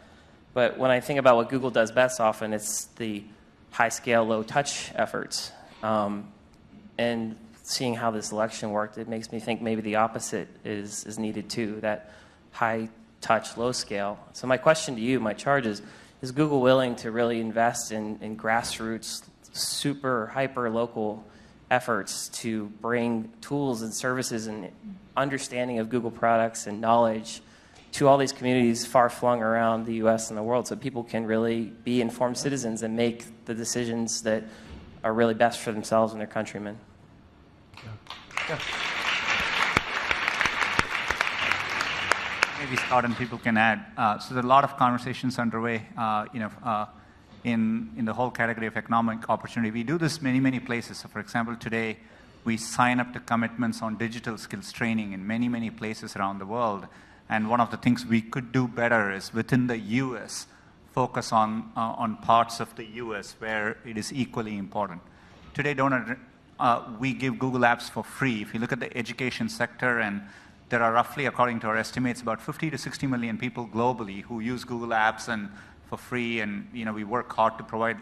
But when I think about what Google does best often, it's the high-scale, low-touch efforts. And seeing how this election worked, it makes me think maybe the opposite is needed too, that high-touch, low-scale. So my question to you, my charge is Google willing to really invest in grassroots, super, hyper-local efforts to bring tools and services and understanding of Google products and knowledge to all these communities far-flung around the U.S. and the world so people can really be informed citizens and make the decisions that are really best for themselves and their countrymen? Yeah. Maybe Scott and people can add. So there are a lot of conversations underway, in the whole category of economic opportunity. We do this many places. So for example, today we sign up to commitments on digital skills training in many places around the world. And one of the things we could do better is within the US, focus on parts of the US where it is equally important. Today, we give Google Apps for free. If you look at the education sector, and there are roughly, according to our estimates, about 50 to 60 million people globally who use Google Apps and for free, and we work hard to provide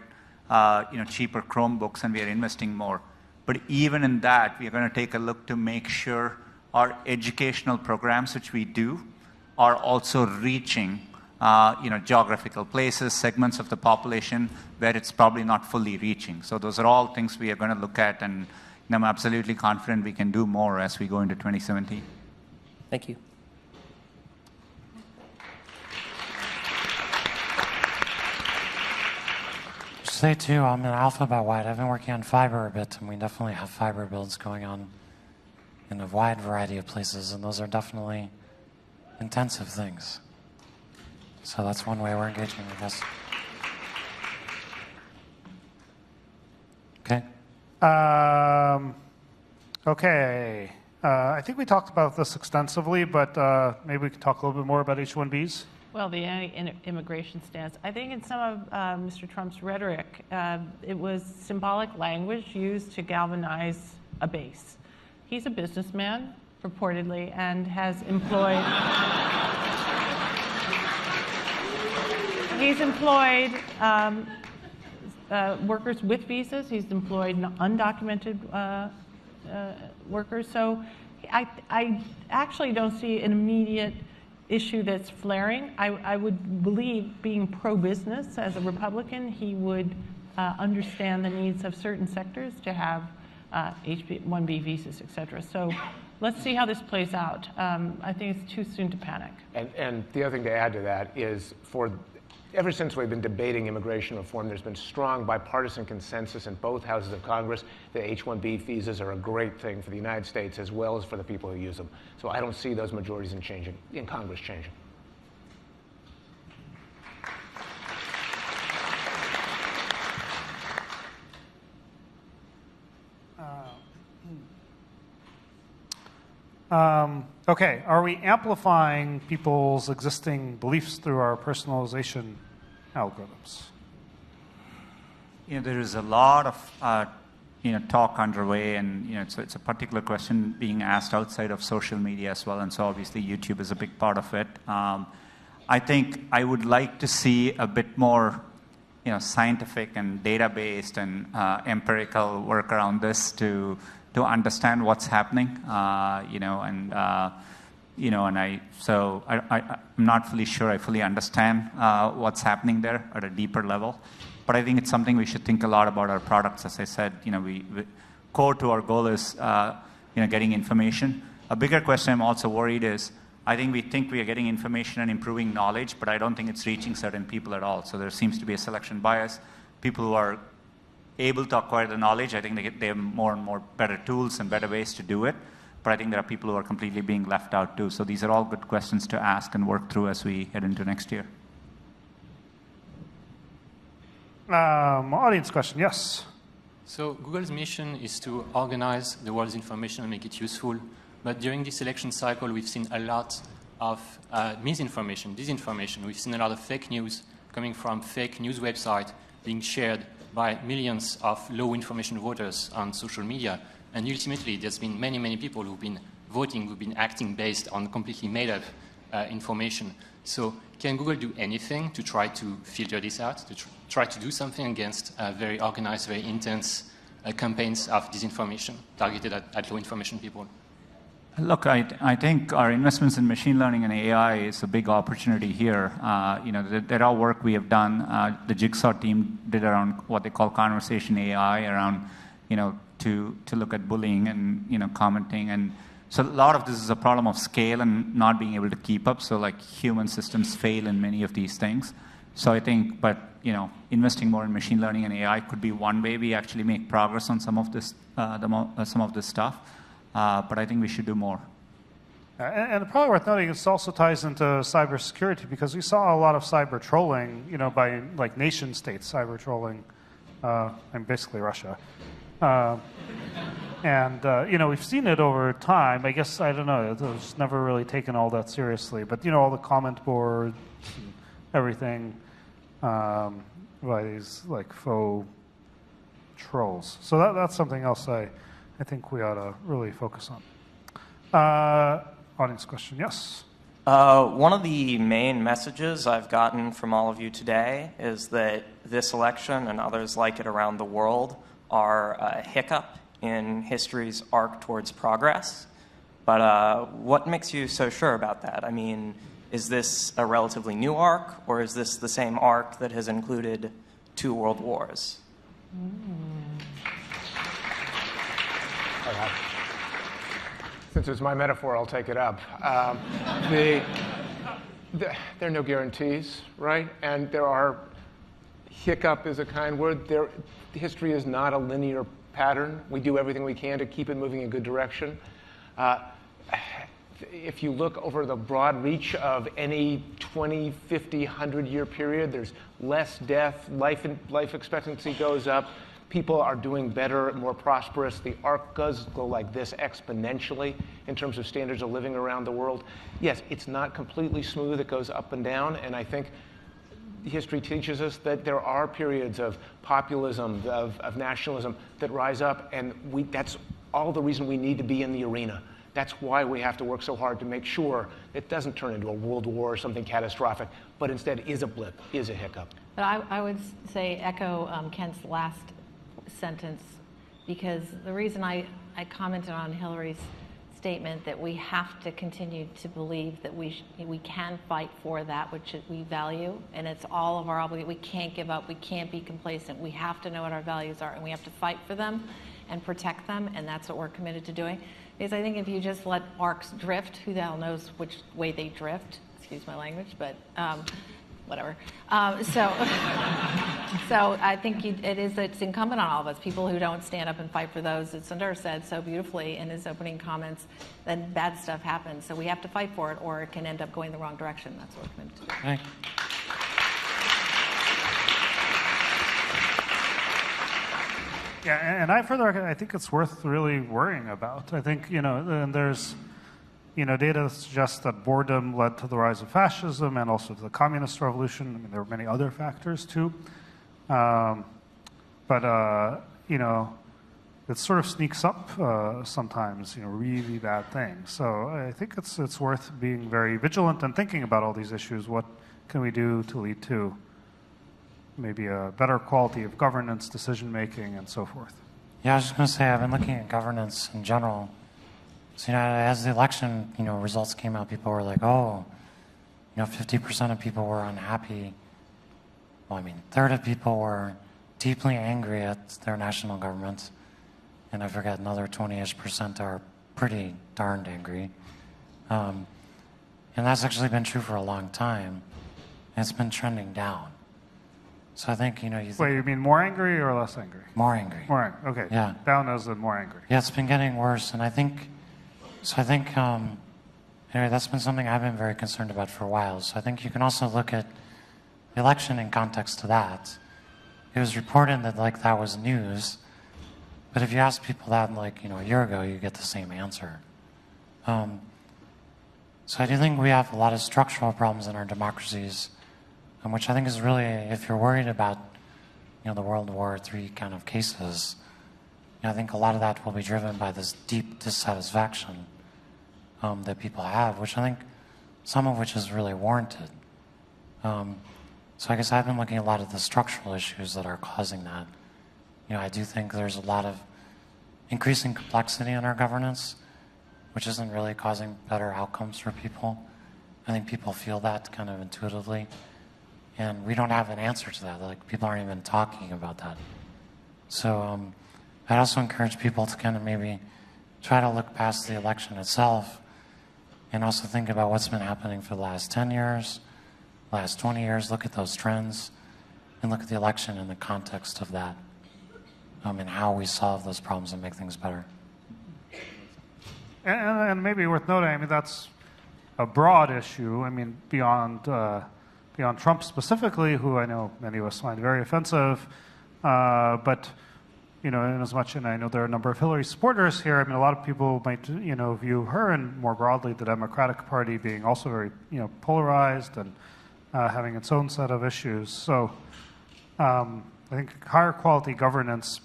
cheaper Chromebooks, and we are investing more. But even in that, we are going to take a look to make sure our educational programs, which we do, are also reaching geographical places, segments of the population where it's probably not fully reaching. So those are all things we are going to look at, and I'm absolutely confident we can do more as we go into 2017. Thank you. Say too, I'm an Alphabet Wide. I've been working on fiber a bit, and we definitely have fiber builds going on in a wide variety of places, and those are definitely intensive things. So that's one way we're engaging with this. Okay. Okay. I think we talked about this extensively, but maybe we can talk a little bit more about H-1Bs. Well, the immigration stance. I think in some of Mr. Trump's rhetoric, it was symbolic language used to galvanize a base. He's a businessman, purportedly, and has employed... He's employed workers with visas. He's employed undocumented workers. So I actually don't see an immediate issue that's flaring. I would believe, being pro-business as a Republican, he would understand the needs of certain sectors to have H-1B visas, et cetera. So let's see how this plays out. I think it's too soon to panic. And the other thing to add to that is, ever since we've been debating immigration reform, there's been strong bipartisan consensus in both houses of Congress that H-1B visas are a great thing for the United States as well as for the people who use them. So I don't see those majorities in Congress changing. Okay, are we amplifying people's existing beliefs through our personalization algorithms? There is a lot of talk underway, and it's a particular question being asked outside of social media as well, and so obviously YouTube is a big part of it. I think I would like to see a bit more scientific and data-based and empirical work around this to understand what's happening, and I'm not fully sure I fully understand what's happening there at a deeper level. But I think it's something we should think a lot about our products. As I said, we core to our goal is getting information. A bigger question I'm also worried is, I think we are getting information and improving knowledge, but I don't think it's reaching certain people at all. So there seems to be a selection bias. People who are able to acquire the knowledge, I think they have more and more better tools and better ways to do it. But I think there are people who are completely being left out too. So these are all good questions to ask and work through as we head into next year. Audience question, yes. So Google's mission is to organize the world's information and make it useful. But during this election cycle, we've seen a lot of misinformation, disinformation. We've seen a lot of fake news coming from fake news websites being shared by millions of low information voters on social media. And ultimately, there's been many, many people who've been voting, who've been acting based on completely made-up information. So can Google do anything to try to filter this out, to try to do something against very organized, very intense campaigns of disinformation targeted at low information people? Look, I think our investments in machine learning and AI is a big opportunity here. There are work we have done. The Jigsaw team did around what they call conversation AI, around to look at bullying and commenting. And so a lot of this is a problem of scale and not being able to keep up. So like human systems fail in many of these things. So I think, but investing more in machine learning and AI could be one way we actually make progress on some of this stuff. But I think we should do more. And probably worth noting, it also ties into cybersecurity, because we saw a lot of cyber trolling, by like nation states cyber trolling, and basically Russia. We've seen it over time. I guess, I don't know, it was never really taken all that seriously. But, all the comment boards and everything by these like faux trolls. So that's something else I think we ought to really focus on. Audience question, yes? One of the main messages I've gotten from all of you today is that this election and others like it around the world are a hiccup in history's arc towards progress. But what makes you so sure about that? I mean, is this a relatively new arc, or is this the same arc that has included 2 world wars? Since it's my metaphor, I'll take it up. There are no guarantees, right? And hiccup is a kind word. History is not a linear pattern. We do everything we can to keep it moving in a good direction. If you look over the broad reach of any 20, 50, 100-year period, there's less death, life expectancy goes up, people are doing better, more prosperous. The arc does go like this exponentially in terms of standards of living around the world. Yes, it's not completely smooth. It goes up and down. And I think history teaches us that there are periods of populism, of nationalism that rise up. And that's all the reason we need to be in the arena. That's why we have to work so hard to make sure it doesn't turn into a world war or something catastrophic, but instead is a blip, is a hiccup. But I would say echo Ken's last sentence, because the reason I commented on Hillary's statement that we have to continue to believe that we can fight for that which we value, and it's all of our obligation. We can't give up. We can't be complacent. We have to know what our values are, and we have to fight for them and protect them, and that's what we're committed to doing. Because I think if you just let arcs drift, who the hell knows which way they drift? Excuse my language, but whatever. So I think it's incumbent on all of us, people who don't stand up and fight for those, as Sundar said so beautifully in his opening comments, then bad stuff happens. So we have to fight for it, or it can end up going the wrong direction. That's what we're committed to do. Okay. Yeah, and I think it's worth really worrying about. I think, and there's, data that suggests that boredom led to the rise of fascism and also to the communist revolution. I mean, there were many other factors too. It sort of sneaks up sometimes, really bad things. So I think it's worth being very vigilant and thinking about all these issues. What can we do to lead to maybe a better quality of governance, decision-making, and so forth? Yeah, I was just going to say, I've been looking at governance in general. So, as the election, results came out, people were like, 50% of people were unhappy. Well, a third of people were deeply angry at their national government. And I forget, another 20-ish% are pretty darned angry. And that's actually been true for a long time. And it's been trending down. So I think, Wait, you mean more angry or less angry? More angry. More angry, okay. Yeah. Down as in more angry. Yeah, it's been getting worse. And I think, anyway, that's been something I've been very concerned about for a while. So I think you can also look at the election in context to that. It was reported that, that was news. But if you ask people that, a year ago, you get the same answer. So I do think we have a lot of structural problems in our democracies, which I think is really, if you're worried about, the World War III kind of cases, I think a lot of that will be driven by this deep dissatisfaction that people have, which I think some of which is really warranted. So I guess I've been looking at a lot of the structural issues that are causing that. I do think there's a lot of increasing complexity in our governance, which isn't really causing better outcomes for people. I think people feel that kind of intuitively, and we don't have an answer to that. Like, people aren't even talking about that. So I'd also encourage people to kind of maybe try to look past the election itself and also think about what's been happening for the last 10 years, last 20 years, look at those trends, and look at the election in the context of that, and how we solve those problems and make things better. And maybe worth noting, I mean, that's a broad issue. I mean, beyond Trump specifically, who I know many of us find very offensive, but in as much, and I know there are a number of Hillary supporters here. I mean, a lot of people might view her and more broadly the Democratic Party being also very polarized and having its own set of issues. So I think higher quality governance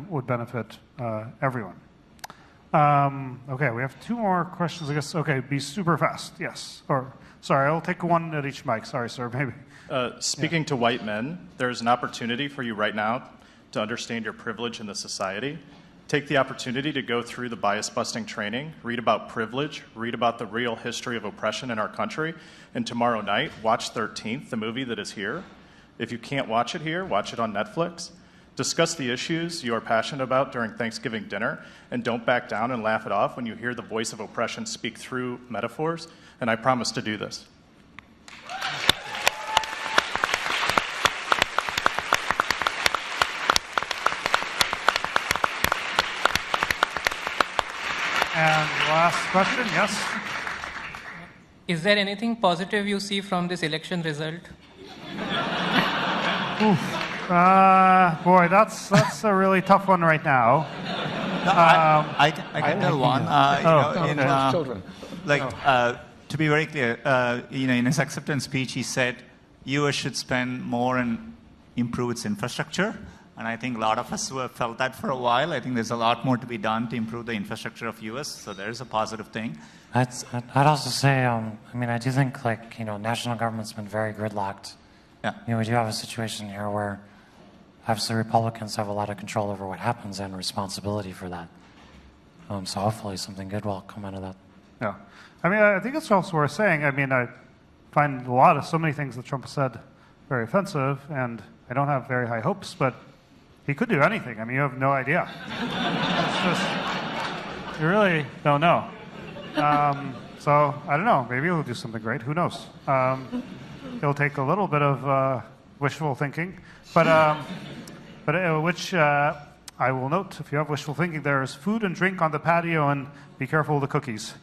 would benefit everyone. Okay, we have 2 more questions, I guess. Okay, be super fast. Yes. Or, sorry, I'll take one at each mic. Sorry, sir, maybe. Speaking to white men, there's an opportunity for you right now to understand your privilege in the society. Take the opportunity to go through the bias-busting training, read about privilege, read about the real history of oppression in our country, and tomorrow night, watch 13th, the movie that is here. If you can't watch it here, watch it on Netflix. Discuss the issues you are passionate about during Thanksgiving dinner, and don't back down and laugh it off when you hear the voice of oppression speak through metaphors, and I promise to do this. And last question, yes? Is there anything positive you see from this election result? Boy, that's a really tough one right now. No, I can tell one. Children. To be very clear, in his acceptance speech, he said U.S. should spend more and improve its infrastructure. And I think a lot of us who have felt that for a while. I think there's a lot more to be done to improve the infrastructure of U.S. So there's a positive thing. I'd also say, I do think national government's been very gridlocked. Yeah. We do have a situation here where obviously Republicans have a lot of control over what happens and responsibility for that. So hopefully something good will come out of that. Yeah. I think it's also worth saying, I find so many things that Trump has said very offensive, and I don't have very high hopes, but he could do anything. You have no idea. It's just, you really don't know. So I don't know. Maybe he'll do something great. Who knows? It'll take a little bit of wishful thinking, but which I will note, if you have wishful thinking, there is food and drink on the patio, and be careful of the cookies.